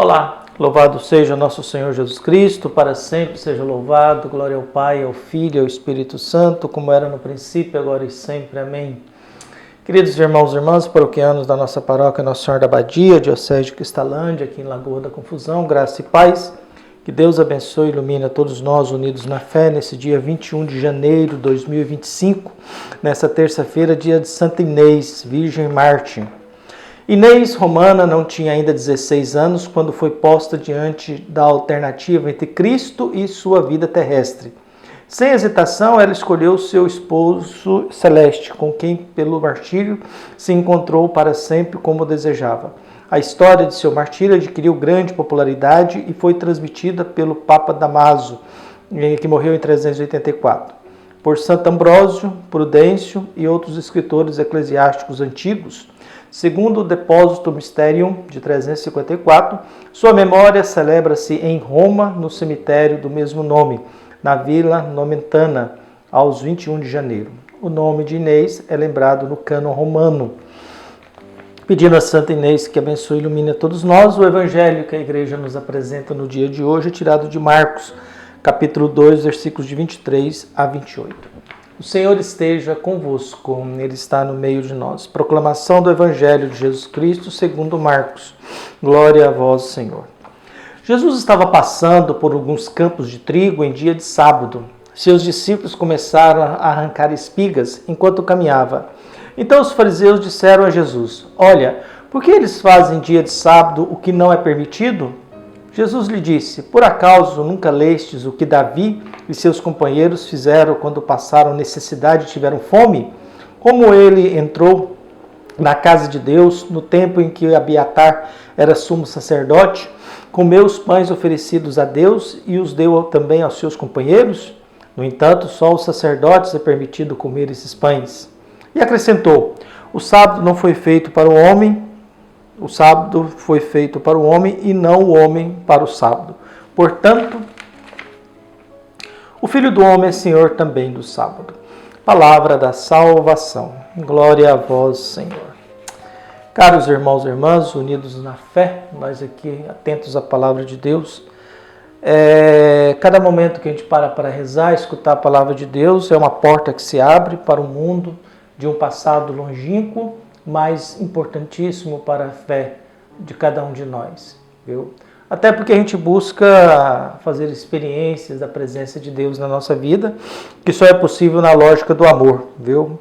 Olá, louvado seja nosso Senhor Jesus Cristo, para sempre seja louvado, glória ao Pai, ao Filho e ao Espírito Santo, como era no princípio, agora e sempre. Amém. Queridos irmãos e irmãs paroquianos da nossa paróquia Nossa Senhora da Abadia, Diocese de Cristalândia, aqui em Lagoa da Confusão, graça e paz, que Deus abençoe e ilumine a todos nós unidos na fé, nesse dia 21 de janeiro de 2025, nessa terça-feira, dia de Santa Inês, Virgem Mártir. Inês Romana não tinha ainda 16 anos quando foi posta diante da alternativa entre Cristo e sua vida terrestre. Sem hesitação, ela escolheu seu esposo celeste, com quem, pelo martírio, se encontrou para sempre como desejava. A história de seu martírio adquiriu grande popularidade e foi transmitida pelo Papa Damaso, que morreu em 384, por Santo Ambrósio, Prudêncio e outros escritores eclesiásticos antigos. Segundo o Depósito Mysterium de 354, sua memória celebra-se em Roma, no cemitério do mesmo nome, na Vila Nomentana, aos 21 de janeiro. O nome de Inês é lembrado no cânon romano. Pedindo a Santa Inês que abençoe e ilumine a todos nós, o Evangelho que a Igreja nos apresenta no dia de hoje é tirado de Marcos, capítulo 2, versículos de 23 a 28. O Senhor esteja convosco, Ele está no meio de nós. Proclamação do Evangelho de Jesus Cristo segundo Marcos. Glória a vós, Senhor. Jesus estava passando por alguns campos de trigo em dia de sábado. Seus discípulos começaram a arrancar espigas enquanto caminhava. Então os fariseus disseram a Jesus: Olha, por que eles fazem dia de sábado o que não é permitido? Jesus lhe disse: Por acaso nunca lestes o que Davi e seus companheiros fizeram quando passaram necessidade e tiveram fome? Como ele entrou na casa de Deus no tempo em que Abiatar era sumo sacerdote, comeu os pães oferecidos a Deus e os deu também aos seus companheiros? No entanto, só aos sacerdotes é permitido comer esses pães. E acrescentou: O sábado não foi feito para o homem, o sábado foi feito para o homem e não o homem para o sábado. Portanto, o Filho do Homem é Senhor também do sábado. Palavra da salvação. Glória a vós, Senhor. Caros irmãos e irmãs, unidos na fé, nós aqui atentos à palavra de Deus. Cada momento que a gente para rezar, escutar a palavra de Deus, é uma porta que se abre para o mundo de um passado longínquo, mas importantíssimo para a fé de cada um de nós, viu? Até porque a gente busca fazer experiências da presença de Deus na nossa vida, que só é possível na lógica do amor, viu?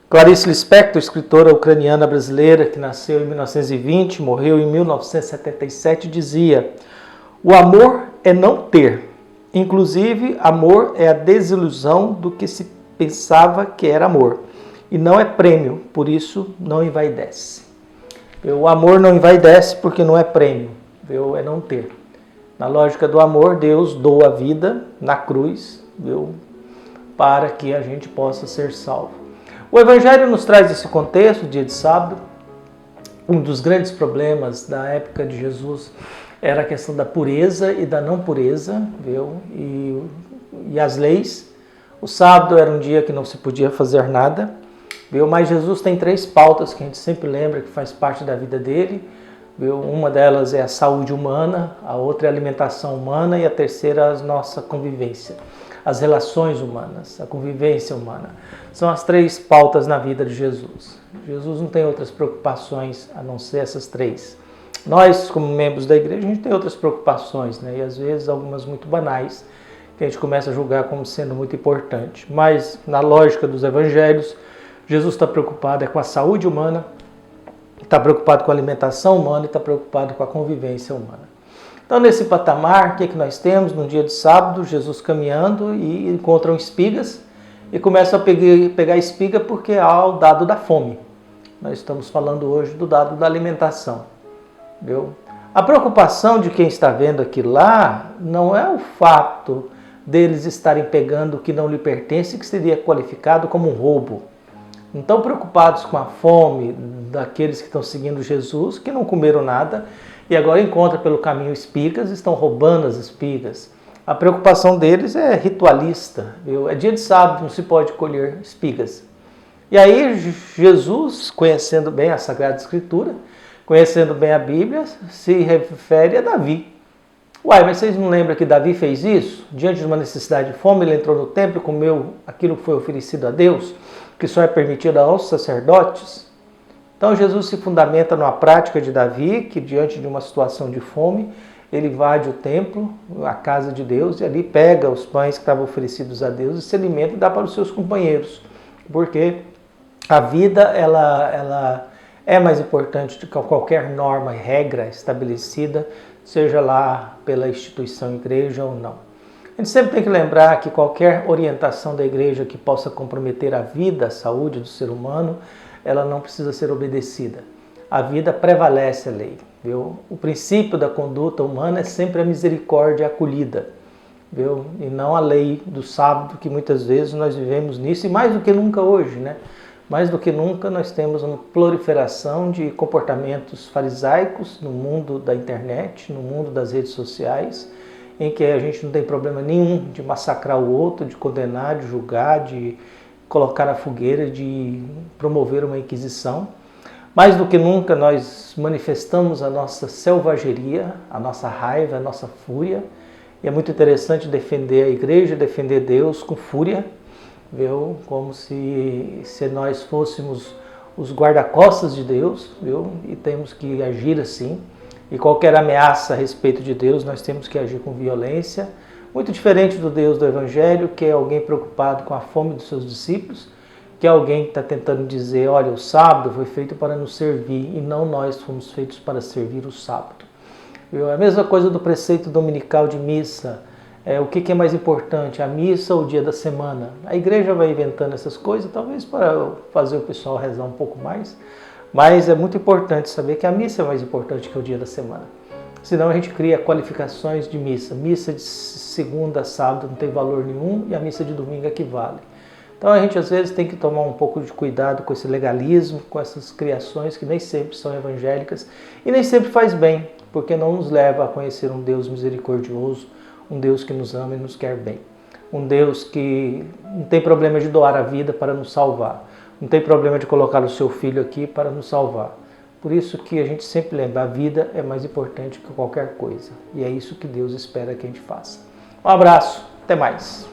Clarice Lispector, escritora ucraniana brasileira, que nasceu em 1920, morreu em 1977, dizia: O amor é não ter. Inclusive, amor é a desilusão do que se pensava que era amor. E não é prêmio, por isso não envaidece. O amor não envaidece porque não é prêmio, é não ter. Na lógica do amor, Deus doa a vida na cruz, para que a gente possa ser salvo. O Evangelho nos traz esse contexto, dia de sábado. Um dos grandes problemas da época de Jesus era a questão da pureza e da não pureza, e as leis. O sábado era um dia que não se podia fazer nada. Mas Jesus tem 3 pautas que a gente sempre lembra que faz parte da vida dele. Uma delas é a saúde humana, a outra é a alimentação humana e a terceira é a nossa convivência. As relações humanas, a convivência humana. São as 3 pautas na vida de Jesus. Jesus não tem outras preocupações a não ser essas 3. Nós, como membros da igreja, a gente tem outras preocupações, e às vezes algumas muito banais, que a gente começa a julgar como sendo muito importante. Mas na lógica dos evangelhos, Jesus está preocupado com a saúde humana, está preocupado com a alimentação humana e está preocupado com a convivência humana. Então, nesse patamar, o que nós temos? No dia de sábado, Jesus caminhando e encontram espigas e começa a pegar espiga porque há o dado da fome. Nós estamos falando hoje do dado da alimentação. A preocupação de quem está vendo aquilo lá não é o fato deles estarem pegando o que não lhe pertence, que seria qualificado como um roubo. Não estão preocupados com a fome daqueles que estão seguindo Jesus, que não comeram nada e agora encontram pelo caminho espigas e estão roubando as espigas. A preocupação deles é ritualista. É dia de sábado, não se pode colher espigas. E aí Jesus, conhecendo bem a Sagrada Escritura, conhecendo bem a Bíblia, se refere a Davi. Uai, mas vocês não lembram que Davi fez isso? Diante de uma necessidade de fome, ele entrou no templo e comeu aquilo que foi oferecido a Deus, que só é permitido aos sacerdotes. Então Jesus se fundamenta numa prática de Davi, que diante de uma situação de fome, ele invade o templo, a casa de Deus, e ali pega os pães que estavam oferecidos a Deus e se alimenta e dá para os seus companheiros. Porque a vida, ela é mais importante do que qualquer norma e regra estabelecida, seja lá pela instituição igreja ou não. A gente sempre tem que lembrar que qualquer orientação da igreja que possa comprometer a vida, a saúde do ser humano, ela não precisa ser obedecida. A vida prevalece a lei. Viu? O princípio da conduta humana é sempre a misericórdia acolhida, viu? E não a lei do sábado, que muitas vezes nós vivemos nisso, e mais do que nunca hoje, né? Mais do que nunca nós temos uma proliferação de comportamentos farisaicos no mundo da internet, no mundo das redes sociais, em que a gente não tem problema nenhum de massacrar o outro, de condenar, de julgar, de colocar na fogueira, de promover uma inquisição. Mais do que nunca nós manifestamos a nossa selvageria, a nossa raiva, a nossa fúria. E é muito interessante defender a igreja, defender Deus com fúria, viu? Como se nós fôssemos os guarda-costas de Deus, viu? E temos que agir assim. E qualquer ameaça a respeito de Deus, nós temos que agir com violência. Muito diferente do Deus do Evangelho, que é alguém preocupado com a fome dos seus discípulos, que é alguém que está tentando dizer, olha, o sábado foi feito para nos servir e não nós fomos feitos para servir o sábado. Viu? A mesma coisa do preceito dominical de missa. O que é mais importante, a missa ou o dia da semana? A igreja vai inventando essas coisas, talvez para fazer o pessoal rezar um pouco mais, mas é muito importante saber que a missa é mais importante que o dia da semana. Senão a gente cria qualificações de missa. Missa de segunda a sábado não tem valor nenhum e a missa de domingo equivale. Então a gente às vezes tem que tomar um pouco de cuidado com esse legalismo, com essas criações que nem sempre são evangélicas e nem sempre faz bem, porque não nos leva a conhecer um Deus misericordioso, um Deus que nos ama e nos quer bem. Um Deus que não tem problema de doar a vida para nos salvar. Não tem problema de colocar o seu filho aqui para nos salvar. Por isso que a gente sempre lembra, a vida é mais importante que qualquer coisa. E é isso que Deus espera que a gente faça. Um abraço, até mais.